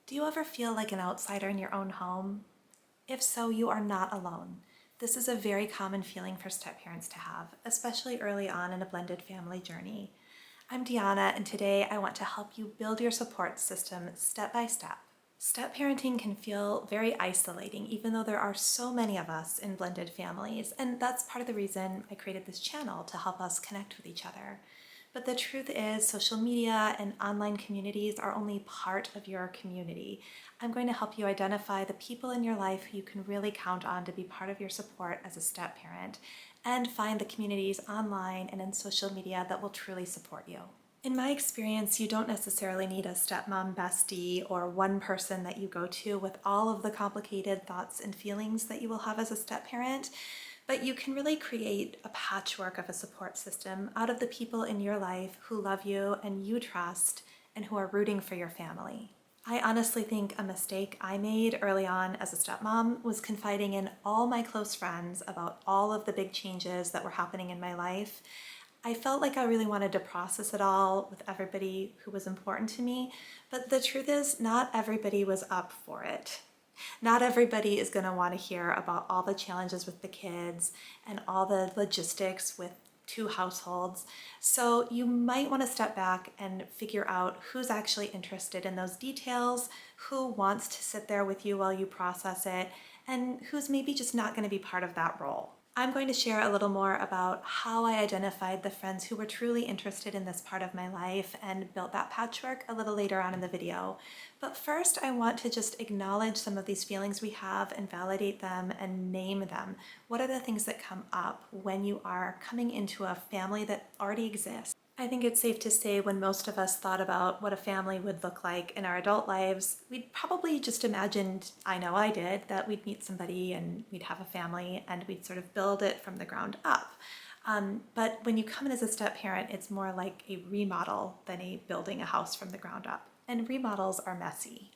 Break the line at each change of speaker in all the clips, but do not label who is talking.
Do you ever feel like an outsider in your own home? If so, you are not alone. This is a very common feeling for step-parents to have, especially early on in a blended family journey. I'm Deanna, and today I want to help you build your support system step by step. Step-parenting can feel very isolating, even though there are so many of us in blended families, and that's part of the reason I created this channel, to help us connect with each other. But the truth is, social media and online communities are only part of your community. I'm going to help you identify the people in your life who you can really count on to be part of your support as a step parent, and find the communities online and in social media that will truly support you. In my experience, you don't necessarily need a stepmom bestie or one person that you go to with all of the complicated thoughts and feelings that you will have as a step parent. But you can really create a patchwork of a support system out of the people in your life who love you and you trust and who are rooting for your family. I honestly think a mistake I made early on as a stepmom was confiding in all my close friends about all of the big changes that were happening in my life. I felt like I really wanted to process it all with everybody who was important to me, but the truth is, not everybody was up for it. Not everybody is going to want to hear about all the challenges with the kids and all the logistics with two households. So you might want to step back and figure out who's actually interested in those details, who wants to sit there with you while you process it, and who's maybe just not going to be part of that role. I'm going to share a little more about how I identified the friends who were truly interested in this part of my life and built that patchwork a little later on in the video. But first, I want to just acknowledge some of these feelings we have and validate them and name them. What are the things that come up when you are coming into a family that already exists? I think it's safe to say when most of us thought about what a family would look like in our adult lives, we'd probably just imagined, I know I did, that we'd meet somebody and we'd have a family and we'd sort of build it from the ground up. But when you come in as a step parent, it's more like a remodel than a building a house from the ground up. And remodels are messy.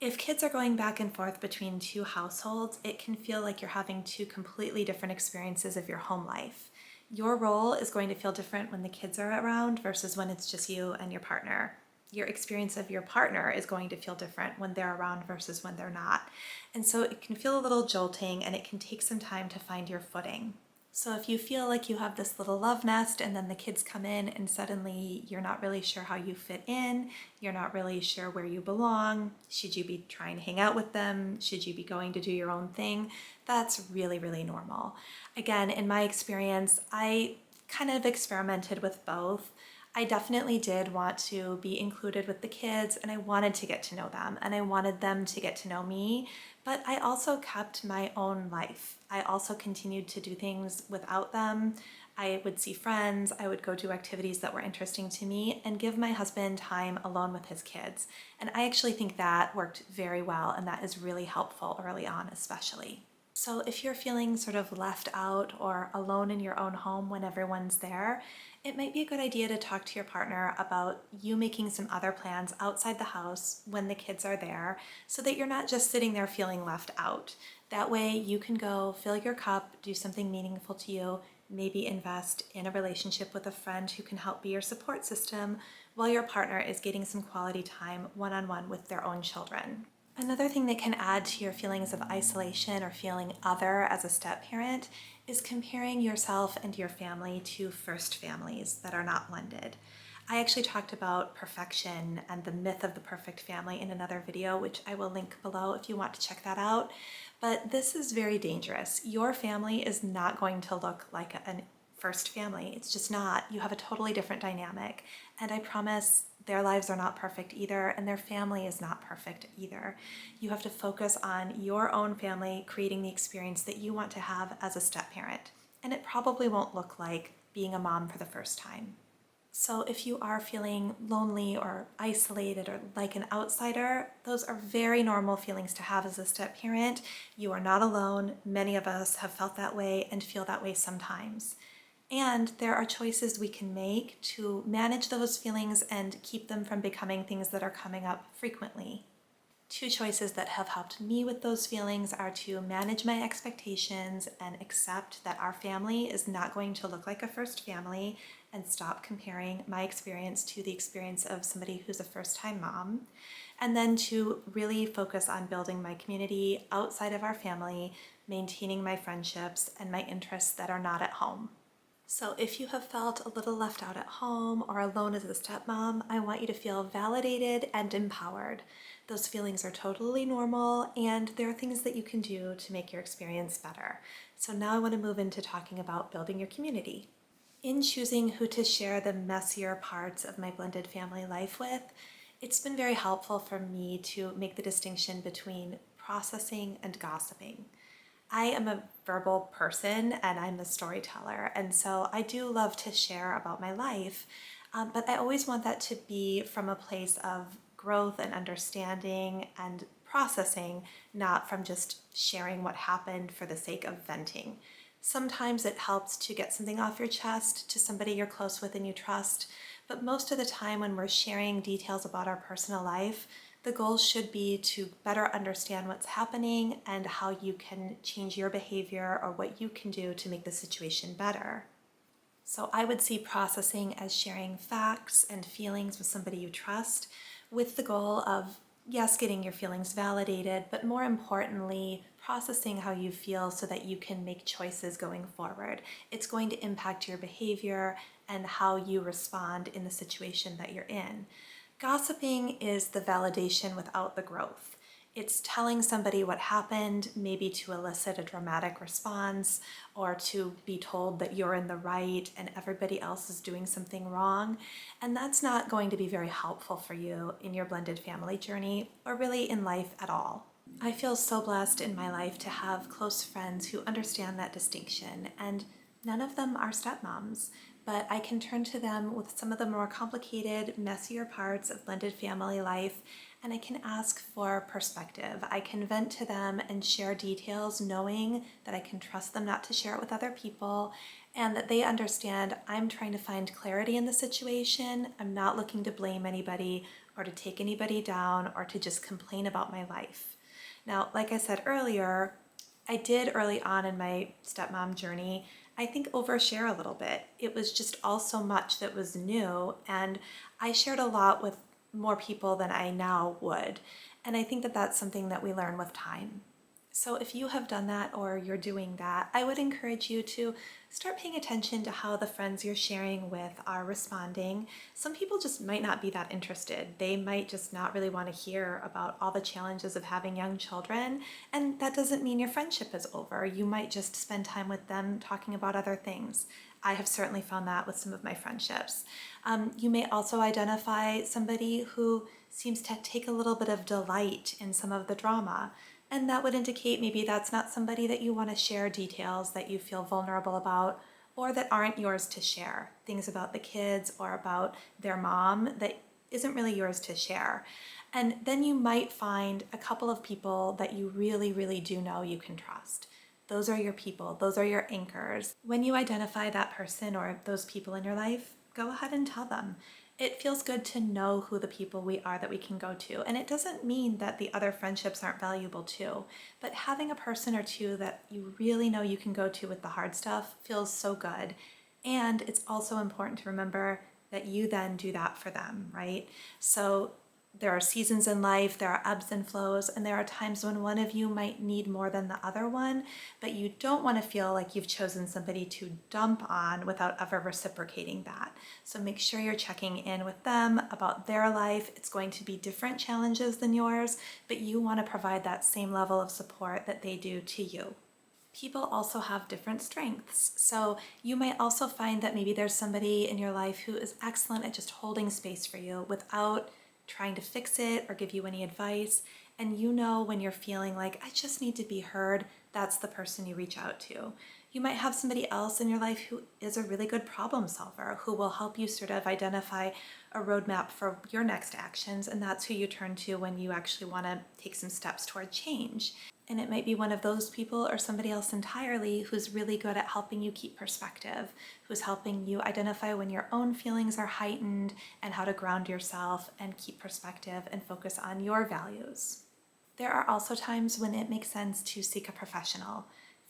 If kids are going back and forth between two households, it can feel like you're having two completely different experiences of your home life. Your role is going to feel different when the kids are around versus when it's just you and your partner. Your experience of your partner is going to feel different when they're around versus when they're not. And so it can feel a little jolting, and it can take some time to find your footing. So if you feel like you have this little love nest and then the kids come in and suddenly you're not really sure how you fit in, you're not really sure where you belong, should you be trying to hang out with them, should you be going to do your own thing, that's really, really normal. Again, in my experience, I kind of experimented with both. I definitely did want to be included with the kids, and I wanted to get to know them, and I wanted them to get to know me, but I also kept my own life. I also continued to do things without them. I would see friends, I would go do activities that were interesting to me, and give my husband time alone with his kids. And I actually think that worked very well, and that is really helpful early on, especially. So if you're feeling sort of left out or alone in your own home when everyone's there, it might be a good idea to talk to your partner about you making some other plans outside the house when the kids are there, so that you're not just sitting there feeling left out. That way you can go fill your cup, do something meaningful to you, maybe invest in a relationship with a friend who can help be your support system while your partner is getting some quality time one-on-one with their own children. Another thing that can add to your feelings of isolation or feeling other as a step parent is comparing yourself and your family to first families that are not blended. I actually talked about perfection and the myth of the perfect family in another video, which I will link below if you want to check that out. But this is very dangerous. Your family is not going to look like a first family. It's just not. You have a totally different dynamic. And I promise their lives are not perfect either, and their family is not perfect either. You have to focus on your own family creating the experience that you want to have as a step parent. And it probably won't look like being a mom for the first time. So if you are feeling lonely or isolated or like an outsider, those are very normal feelings to have as a step parent. You are not alone. Many of us have felt that way and feel that way sometimes. And there are choices we can make to manage those feelings and keep them from becoming things that are coming up frequently. Two choices that have helped me with those feelings are to manage my expectations and accept that our family is not going to look like a first family, and stop comparing my experience to the experience of somebody who's a first-time mom, and then to really focus on building my community outside of our family, maintaining my friendships and my interests that are not at home. So if you have felt a little left out at home or alone as a stepmom, I want you to feel validated and empowered. Those feelings are totally normal, and there are things that you can do to make your experience better. So now I want to move into talking about building your community. In choosing who to share the messier parts of my blended family life with, it's been very helpful for me to make the distinction between processing and gossiping. I am a verbal person and I'm a storyteller, and so I do love to share about my life, but I always want that to be from a place of growth and understanding and processing, not from just sharing what happened for the sake of venting. Sometimes it helps to get something off your chest to somebody you're close with and you trust, but most of the time when we're sharing details about our personal life, the goal should be to better understand what's happening and how you can change your behavior or what you can do to make the situation better. So I would see processing as sharing facts and feelings with somebody you trust with the goal of, yes, getting your feelings validated, but more importantly, processing how you feel so that you can make choices going forward. It's going to impact your behavior and how you respond in the situation that you're in. Gossiping is the validation without the growth. It's telling somebody what happened, maybe to elicit a dramatic response or to be told that you're in the right and everybody else is doing something wrong. And that's not going to be very helpful for you in your blended family journey or really in life at all. I feel so blessed in my life to have close friends who understand that distinction, and none of them are stepmoms, but I can turn to them with some of the more complicated, messier parts of blended family life, and I can ask for perspective. I can vent to them and share details, knowing that I can trust them not to share it with other people, and that they understand I'm trying to find clarity in the situation. I'm not looking to blame anybody or to take anybody down or to just complain about my life. Now, like I said earlier, I did early on in my stepmom journey, I think, overshare a little bit. It was just all so much that was new, and I shared a lot with more people than I now would. And I think that that's something that we learn with time. So if you have done that or you're doing that, I would encourage you to start paying attention to how the friends you're sharing with are responding. Some people just might not be that interested. They might just not really want to hear about all the challenges of having young children, and that doesn't mean your friendship is over. You might just spend time with them talking about other things. I have certainly found that with some of my friendships. You may also identify somebody who seems to take a little bit of delight in some of the drama. And that would indicate maybe that's not somebody that you want to share details that you feel vulnerable about or that aren't yours to share. Things about the kids or about their mom that isn't really yours to share. And then you might find a couple of people that you really, really do know you can trust. Those are your people. Those are your anchors. When you identify that person or those people in your life, go ahead and tell them. It feels good to know who the people we are that we can go to. And it doesn't mean that the other friendships aren't valuable too, but having a person or two that you really know you can go to with the hard stuff feels so good. And it's also important to remember that you then do that for them, right? So there are seasons in life, there are ebbs and flows, and there are times when one of you might need more than the other one, but you don't want to feel like you've chosen somebody to dump on without ever reciprocating that. So make sure you're checking in with them about their life. It's going to be different challenges than yours, but you want to provide that same level of support that they do to you. People also have different strengths. So you might also find that maybe there's somebody in your life who is excellent at just holding space for you without trying to fix it or give you any advice. And you know when you're feeling like, I just need to be heard, that's the person you reach out to. You might have somebody else in your life who is a really good problem solver, who will help you sort of identify a roadmap for your next actions, and that's who you turn to when you actually want to take some steps toward change. And it might be one of those people or somebody else entirely who's really good at helping you keep perspective, who's helping you identify when your own feelings are heightened and how to ground yourself and keep perspective and focus on your values. There are also times when it makes sense to seek a professional.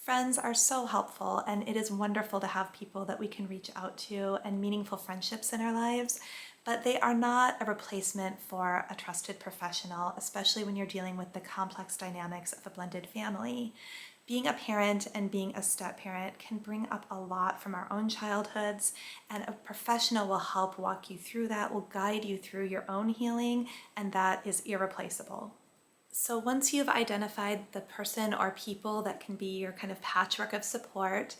Friends are so helpful, and it is wonderful to have people that we can reach out to and meaningful friendships in our lives, but they are not a replacement for a trusted professional, especially when you're dealing with the complex dynamics of a blended family. Being a parent and being a step parent can bring up a lot from our own childhoods, and a professional will help walk you through that, will guide you through your own healing, and that is irreplaceable. So once you've identified the person or people that can be your kind of patchwork of support,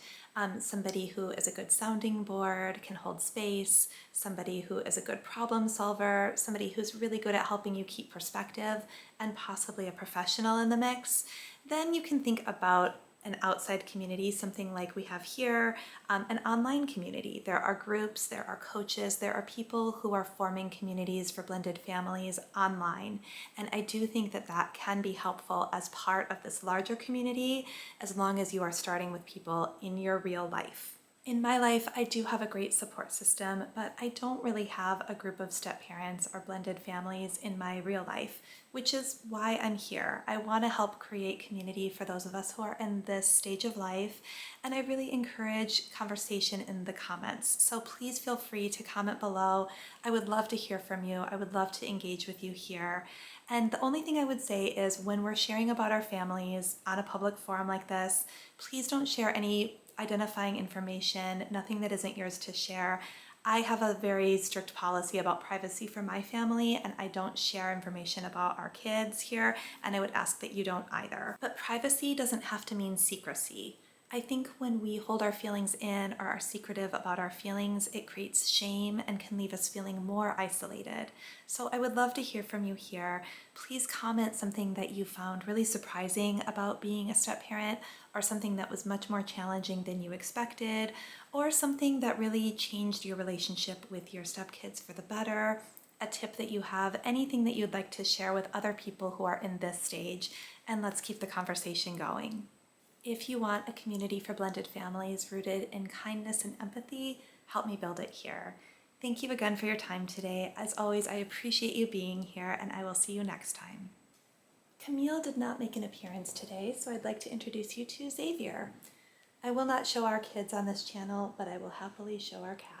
somebody who is a good sounding board, can hold space, somebody who is a good problem solver, somebody who's really good at helping you keep perspective, and possibly a professional in the mix, then you can think about an outside community, something like we have here, an online community. There are groups, there are coaches, there are people who are forming communities for blended families online. And I do think that that can be helpful as part of this larger community, as long as you are starting with people in your real life. In my life, I do have a great support system, but I don't really have a group of step parents or blended families in my real life, which is why I'm here. I want to help create community for those of us who are in this stage of life, and I really encourage conversation in the comments. So please feel free to comment below. I would love to hear from you. I would love to engage with you here. And the only thing I would say is when we're sharing about our families on a public forum like this, please don't share any identifying information, nothing that isn't yours to share. I have a very strict policy about privacy for my family, and I don't share information about our kids here, and I would ask that you don't either. But privacy doesn't have to mean secrecy. I think when we hold our feelings in or are secretive about our feelings, it creates shame and can leave us feeling more isolated. So I would love to hear from you here. Please comment something that you found really surprising about being a step parent, or something that was much more challenging than you expected, or something that really changed your relationship with your stepkids for the better, a tip that you have, anything that you'd like to share with other people who are in this stage, and let's keep the conversation going. If you want a community for blended families rooted in kindness and empathy, help me build it here. Thank you again for your time today. As always, I appreciate you being here, and I will see you next time. Camille did not make an appearance today, so I'd like to introduce you to Xavier. I will not show our kids on this channel, but I will happily show our cat.